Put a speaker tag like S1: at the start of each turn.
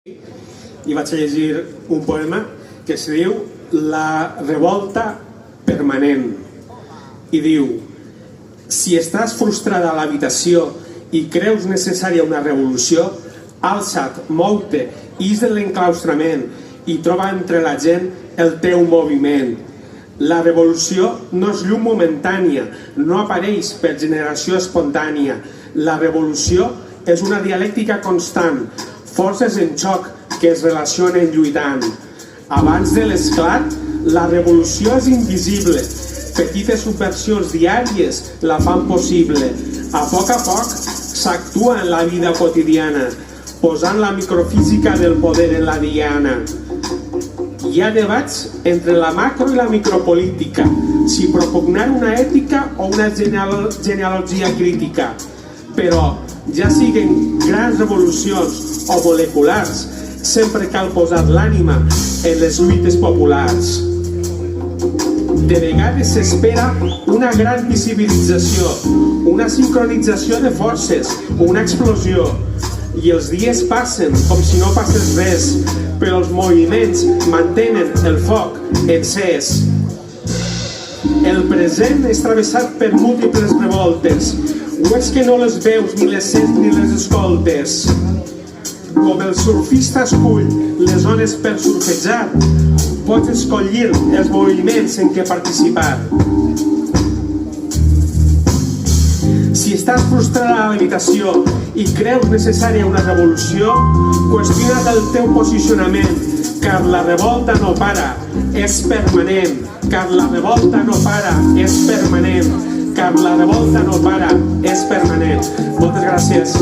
S1: i vaig a llegir un poema que es diu La revolta permanent i diu: si estàs frustrada a l'habitació i creus necessària una revolució, alça't, mou-te, ix de l'enclaustrament i troba entre la gent el teu moviment. La revolució no és llum momentània, no apareix per generació espontània. La revolució és una dialèctica constant, forces en xoc que es relacionen lluitant. Abans de l'esclat, la revolució és invisible. Petites subversions diàries la fan possible. A poc s'actua en la vida quotidiana, posant la microfísica del poder en la diana. Hi ha debats entre la macro i la micropolítica, si propugnar una ètica o una genealogia crítica. Però, ja siguen grans revolucions o moleculars, sempre cal posar l'ànima en les lluites populars. De vegades s'espera una gran visibilització, una sincronització de forces, una explosió. I els dies passen com si no passés res, però els moviments mantenen el foc encès. El present és travessat per múltiples revoltes. O és que no les veus, ni les sents, ni les escoltes? Com el surfista escull les ones per surfejar, pots escollir els moviments en què participar. Si estàs frustrada a l'habitació i creus necessària una revolució, qüestiona't el teu posicionament, car la revolta no para, és permanent. Car la revolta no para, és permanent. Car la revolta no para, és permanent. Moltes gràcies.